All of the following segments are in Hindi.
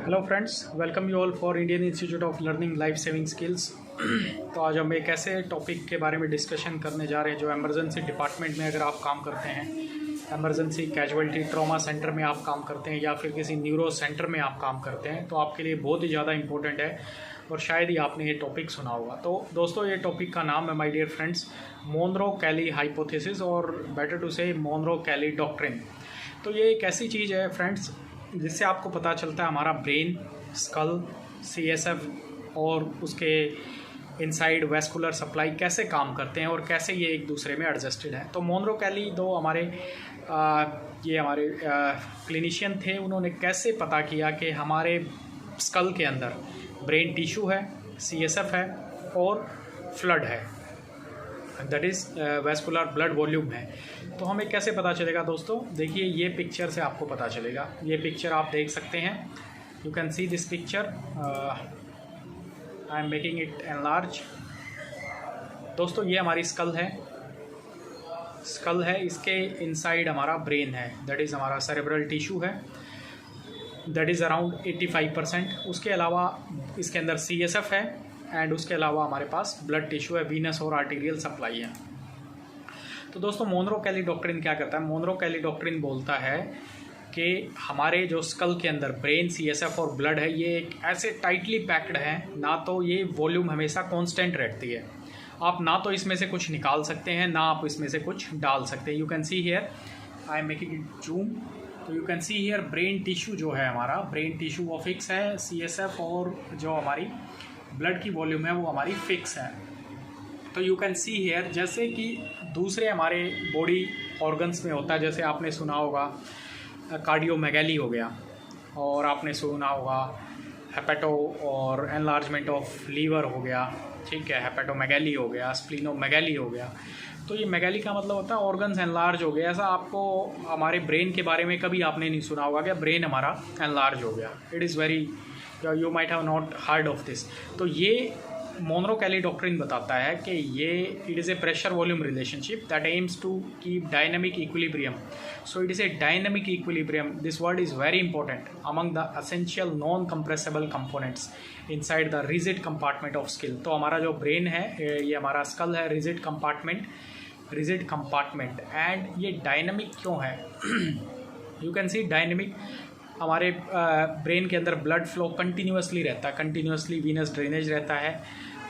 Hello friends, welcome you all for Indian institute of learning life saving skills. तो आज हम एक ऐसे टॉपिक के बारे में डिस्कशन करने जा रहे हैं जो इमरजेंसी डिपार्टमेंट में अगर आप काम करते हैं, इमरजेंसी कैजुअलिटी ट्रॉमा सेंटर में आप काम करते हैं या फिर किसी न्यूरो सेंटर में आप काम करते हैं, तो आपके लिए बहुत ही ज़्यादा इंपॉर्टेंट है और शायद ही आपने ये टॉपिक सुना होगा। तो दोस्तों, ये टॉपिक का नाम है माय डियर फ्रेंड्स मोनरो-कैली हाइपोथेसिस और बेटर टू से मोनरो-कैली डॉक्ट्रिन। तो ये एक ऐसी चीज़ है फ्रेंड्स जिससे आपको पता चलता है हमारा ब्रेन, स्कल, सीएसएफ और उसके इनसाइड वेस्कुलर सप्लाई कैसे काम करते हैं और कैसे ये एक दूसरे में एडजस्टेड है। तो मोनरो-कैली दो हमारे क्लिनिशियन थे। उन्होंने कैसे पता किया कि हमारे स्कल के अंदर ब्रेन टिश्यू है, सीएसएफ है और फ्लड है, that is vascular blood volume है। तो हमें कैसे पता चलेगा दोस्तों? देखिए, ये पिक्चर से आपको पता चलेगा। ये पिक्चर आप देख सकते हैं, you can see this picture. I am making it enlarge. दोस्तों, ये हमारी स्कल है, इसके इनसाइड हमारा ब्रेन है, दैट इज़ हमारा सेरेब्रल टिश्यू है, दैट इज़ अराउंड 85%। उसके अलावा इसके अंदर सीएसएफ है एंड उसके अलावा हमारे पास ब्लड टिश्यू है, वीनस और आर्टीरियल सप्लाई है। तो दोस्तों, मोनरो-कैली डॉक्ट्रिन क्या करता है? मोनरो-कैली डॉक्ट्रिन बोलता है कि हमारे जो स्कल के अंदर ब्रेन, सीएसएफ और ब्लड है, ये एक ऐसे टाइटली पैक्ड है, ना तो ये वॉल्यूम हमेशा कांस्टेंट रहती है। आप ना तो इसमें से कुछ निकाल सकते हैं, ना आप इसमें से कुछ डाल सकते हैं। You can see here, I am making it zoom. तो you can see here brain tissue जो है हमारा, ब्रेन टिश्यू वो फिक्स है, सीएसएफ और जो हमारी ब्लड की वॉल्यूम है वो हमारी फिक्स है। तो यू कैन सी हेयर, जैसे कि दूसरे हमारे बॉडी ऑर्गन्स में होता है, जैसे आपने सुना होगा कार्डियोमेगैली हो गया, और आपने सुना होगा हेपेटो और एनलार्जमेंट ऑफ लीवर हो गया, ठीक है, हेपेटोमेगैली हो गया, स्प्लीनोमेगैली हो गया। तो ये मेगैली का मतलब होता है ऑर्गन्स एनलार्ज हो गया। ऐसा आपको हमारे ब्रेन के बारे में कभी आपने नहीं सुना होगा कि ब्रेन हमारा एनलार्ज हो गया। It is very, you might have not heard of this. तो ये मोनरो-कैली डॉक्ट्रिन बताता है कि ये it is a pressure volume relationship that aims to keep dynamic equilibrium. So it is a dynamic equilibrium, this word is very important, among the essential non compressible components inside the rigid compartment of skull. तो हमारा जो ब्रेन है, ये हमारा स्कल है, रिजिड कंपार्टमेंट एंड ये डायनामिक क्यों है? यू कैन सी डायनामिक, हमारे ब्रेन के अंदर ब्लड फ्लो कंटिन्यूसली रहता है, कंटिन्यूसली वीनस ड्रेनेज रहता है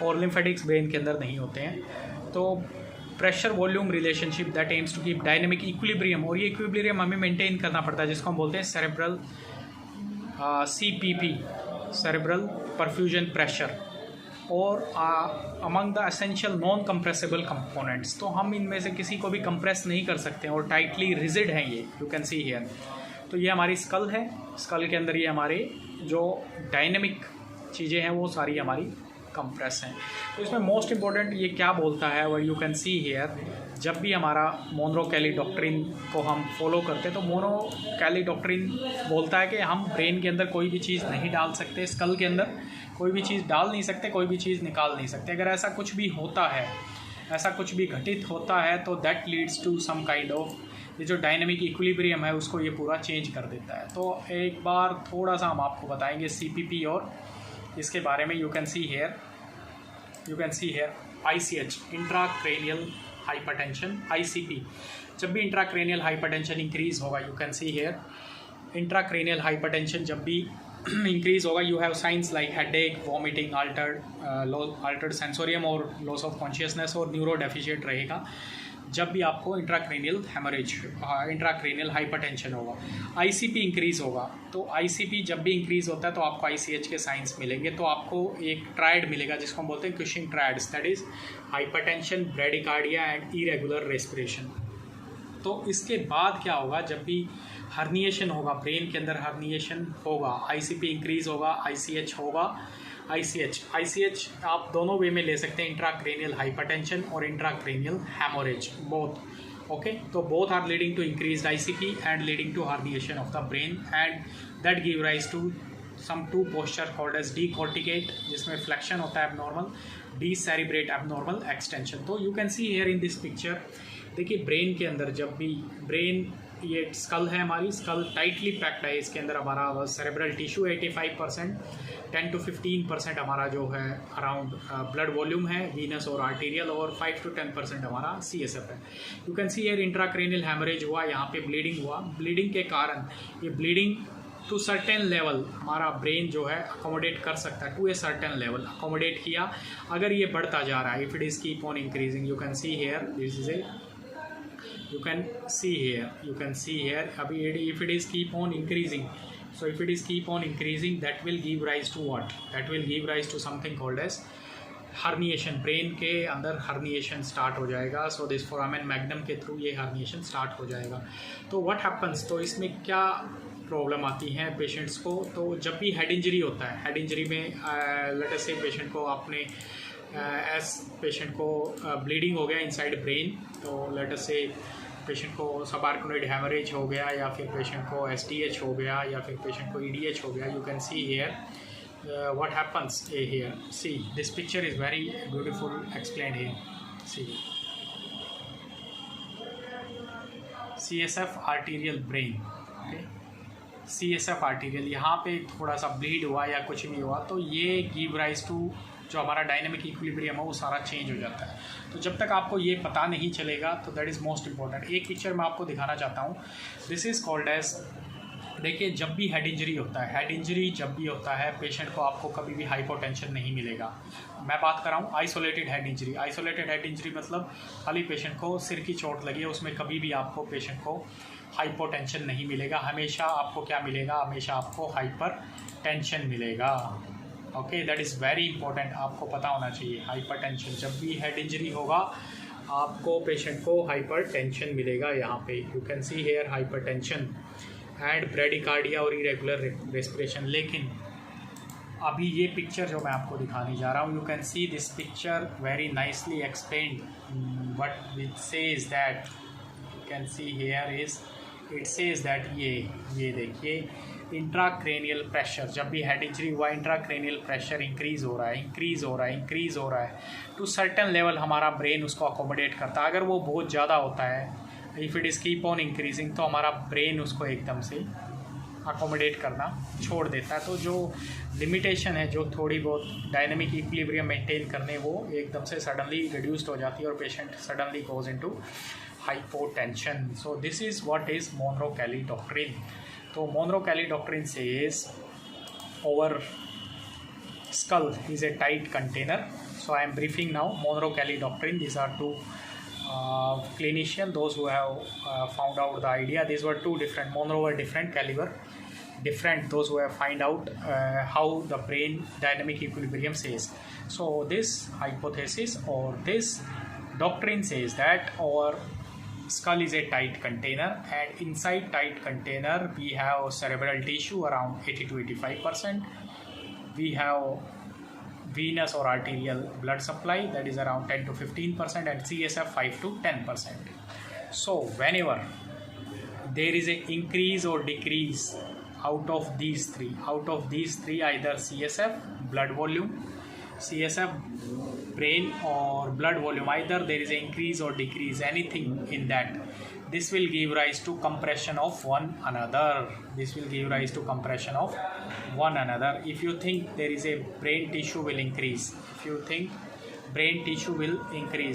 और लिम्फेटिक्स ब्रेन के अंदर नहीं होते हैं। तो pressure volume relationship that aims to keep dynamic equilibrium, और ये इक्विलिब्रियम हमें मेंटेन करना पड़ता है, जिसको हम बोलते हैं cerebral CPP, cerebral perfusion pressure, और among the essential non compressible components. तो हम इनमें से किसी को भी कंप्रेस नहीं कर सकते और टाइटली रिजिड हैं ये, यू कैन सी हियर। तो ये हमारी स्कल है, स्कल के अंदर ये हमारे जो डायनेमिक चीज़ें हैं वो सारी हमारी कंप्रेस हैं। तो इसमें मोस्ट इम्पॉर्टेंट ये क्या बोलता है, वो यू कैन सी हियर, जब भी हमारा मोनरो-कैली डॉक्ट्रिन को हम फॉलो करते हैं तो मोनरो-कैली डॉक्ट्रिन बोलता है कि हम ब्रेन के अंदर कोई भी चीज़ नहीं डाल सकते, स्कल के अंदर कोई भी चीज़ डाल नहीं सकते, कोई भी चीज़ निकाल नहीं सकते। अगर ऐसा कुछ भी होता है, ऐसा कुछ भी घटित होता है, तो that leads to some kind of, ये जो डायनामिक इक्विलिब्रियम है उसको ये पूरा चेंज कर देता है। तो एक बार थोड़ा सा हम आपको बताएंगे CPP और इसके बारे में। You can see here ICH, intracranial hypertension, ICP। जब भी इंट्राक्रेनियल हाइपरटेंशन इंक्रीज होगा, you can see here, intracranial hypertension जब भी इंक्रीज होगा, you have signs like headache, vomiting, altered sensorium और लॉस ऑफ कॉन्शियसनेस और न्यूरो डेफिशिएंट रहेगा जब भी आपको इंट्राक्रेनियल हेमरेज, इंट्राक्रेनियल हाइपरटेंशन होगा। ICP इंक्रीज़ होगा, तो ICP जब भी इंक्रीज़ होता है तो आपको ICH के साइंस मिलेंगे। तो आपको एक ट्रायड मिलेगा जिसको हम बोलते हैं Cushing triads, that is hypertension, bradycardia and irregular respiration. तो इसके बाद क्या होगा? जब भी हर्निएशन होगा, ब्रेन के अंदर हर्निएशन होगा, ICP इंक्रीज़ होगा, ICH होगा। ICH आप दोनों वे में ले सकते हैं, इंट्राक्रेनियल हाइपरटेंशन और इंट्राक्रेनियल हेमोरेज, बोथ। ओके, तो both are leading to increased ICP and leading to herniation of the brain and that give rise to some to posture called as decorticate, जिसमें फ्लेक्शन होता है एबनॉर्मल, डीसेरिब्रेट एबनॉर्मल, एक्सटेंशन। तो you can see here in this picture, देखिए ब्रेन के अंदर जब भी ब्रेन ये स्कल है, हमारी स्कल टाइटली पैक्ड है, इसके अंदर हमारा सेरेब्रल टिश्यू 85%, 10 to 15% हमारा जो है अराउंड ब्लड वॉल्यूम है, वीनस और आर्टीरियल, और 5 to 10% हमारा CSF है। You can see here intracranial haemorrhage हुआ, यहाँ पे ब्लीडिंग हुआ। ब्लीडिंग के कारण ये ब्लीडिंग टू सर्टेन लेवल हमारा ब्रेन जो है अकोमोडेट कर सकता है, to a certain level accommodate किया। अगर ये बढ़ता जा रहा है, if it is keep on increasing, you can see here, this is A, you can see here abhi if it is keep on increasing, so if it is keep on increasing, that will give rise to what? That will give rise to something called as herniation। Brain के अंदर herniation स्टार्ट हो जाएगा। सो दिस फोरामेन मैग्नम के थ्रू ये herniation स्टार्ट हो जाएगा। तो what happens, तो इसमें क्या प्रॉब्लम आती हैं पेशेंट्स को? तो जब भी हेड इंजरी होता है, हेड इंजरी में लेट अस से पेशेंट को आपने पेशेंट को ब्लीडिंग हो गया इनसाइड ब्रेन, तो लेट अस से पेशेंट को सबार्कनोइड हैमरेज हो गया, या फिर पेशेंट को SDH हो गया, या फिर पेशेंट को EDH हो गया। You can see here what happens here. See, this picture is very beautiful explained here. See, CSF arterial brain, okay, CSF arterial, यहाँ पे थोड़ा सा ब्लीड हुआ या कुछ नहीं हुआ, तो ये गिव राइज टू जो हमारा डायनेमिक इक्विलिब्रियम है वो सारा चेंज हो जाता है। तो जब तक आपको ये पता नहीं चलेगा, तो दैट इज़ मोस्ट इंपॉर्टेंट। एक पिक्चर मैं आपको दिखाना चाहता हूँ, दिस इज़ कॉल्ड एज, देखिए जब भी हेड इंजरी होता है, हेड इंजरी जब भी होता है, पेशेंट को आपको कभी भी हाइपोटेंशन नहीं मिलेगा। मैं बात कर रहा हूँ isolated head injury. Isolated head injury मतलब खाली पेशेंट को सिर की चोट लगी है, उसमें कभी भी आपको पेशेंट को हाइपोटेंशन नहीं मिलेगा। हमेशा आपको क्या मिलेगा? हमेशा आपको हाइपर टेंशन मिलेगा। Okay, that is very important, आपको पता होना चाहिए। हाइपर टेंशन, जब भी हेड इंजरी होगा आपको पेशेंट को हाइपर टेंशन मिलेगा। यहाँ पे you can see here hypertension and bradycardia और इरेगुलर रेस्पिरेशन। लेकिन अभी ये पिक्चर जो मैं आपको दिखाने जा रहा हूँ, you can see this picture very nicely explained what it says that, you can see here is, it says that ये देखिए इंट्राक्रेनियल प्रेशर, जब भी हेड इंजरी हुआ इंट्राक्रेनियल प्रेशर इंक्रीज़ हो रहा है टू सर्टेन लेवल, हमारा ब्रेन उसको अकोमोडेट करता है। अगर वो बहुत ज़्यादा होता है, if it is keep on increasing, तो हमारा ब्रेन उसको एकदम से अकोमोडेट करना छोड़ देता है। तो जो लिमिटेशन है, जो थोड़ी बहुत डायनेमिक इक्विलिब्रियम मेंटेन करने, वो एकदम से सडनली रिड्यूस्ड हो जाती है और patient suddenly goes into hypotension. So this is what is Monro Kellie doctrine. तो Monro Kellie doctrine says our skull is a tight container. So I am briefing now Monro-Kelly doctrine. These are two clinicians, those who have found out the idea. These were two different, Monro were different, Kelly were different, those who have find out how the brain dynamic equilibrium says. So this hypothesis or this doctrine says that our skull is a tight container, and inside tight container we have cerebral tissue around 80 to 85%. We have venous or arterial blood supply, that is around 10 to 15%, and CSF 5 to 10%. So whenever there is a increase or decrease out of these three, either CSF blood volume, CSF brain or blood volume, either there is an increase or decrease, anything in that, this will give rise to compression of one another. If you think there is a brain tissue will increase,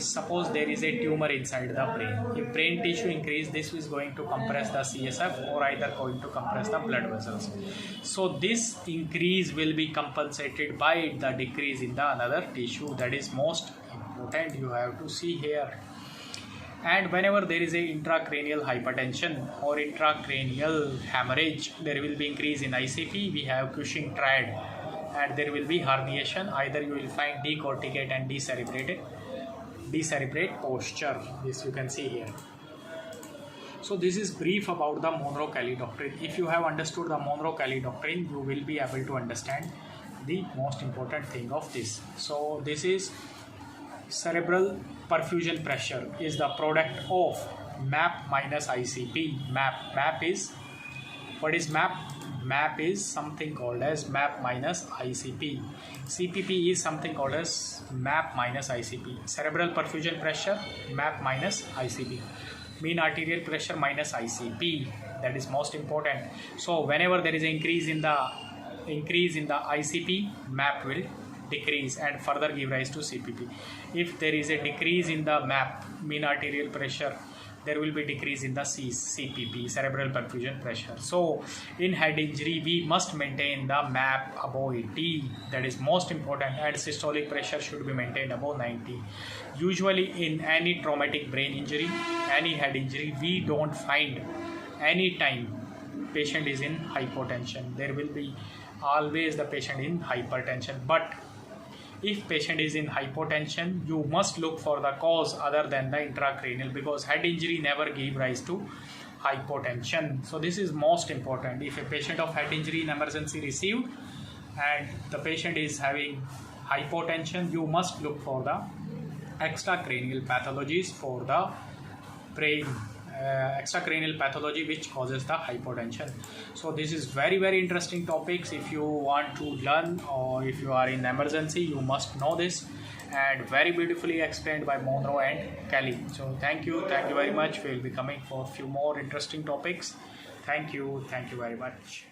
suppose there is a tumor inside the brain, if brain tissue increase, this is going to compress the CSF or either going to compress the blood vessels. So this increase will be compensated by the decrease in the another tissue. That is most important, you have to see here. And whenever there is a intracranial hypertension or intracranial hemorrhage, there will be increase in ICP. We have Cushing triad, and there will be herniation. Either you will find decorticate and decerebrate posture. This you can see here. So this is brief about the Monro-Kelly doctrine. If you have understood the Monro-Kelly doctrine, you will be able to understand the most important thing of this. So this is cerebral perfusion pressure is the product of MAP minus ICP. MAP is, what is MAP? MAP is something called as MAP minus ICP. CPP is something called as MAP minus ICP. Cerebral perfusion pressure, MAP minus ICP. mean arterial pressure minus ICP. That is most important. So whenever there is an increase in the ICP, MAP will decrease and further give rise to CPP. If there is a decrease in the MAP, mean arterial pressure, there will be decrease in the CPP, cerebral perfusion pressure. So in head injury, we must maintain the MAP above 80. That is most important, and systolic pressure should be maintained above 90. Usually in any traumatic brain injury, any head injury, we don't find any time patient is in hypotension. There will be always the patient in hypertension. But if patient is in hypotension, you must look for the cause other than the intracranial, because head injury never give rise to hypotension. So this is most important. If a patient of head injury in emergency received and the patient is having hypotension, you must look for the extracranial pathologies for the brain, extracranial pathology which causes the hypotension. So this is very interesting topics. If you want to learn or if you are in emergency, you must know this, and very beautifully explained by Monroe and Kelly. So thank you very much. We will be coming for a few more interesting topics. Thank you very much.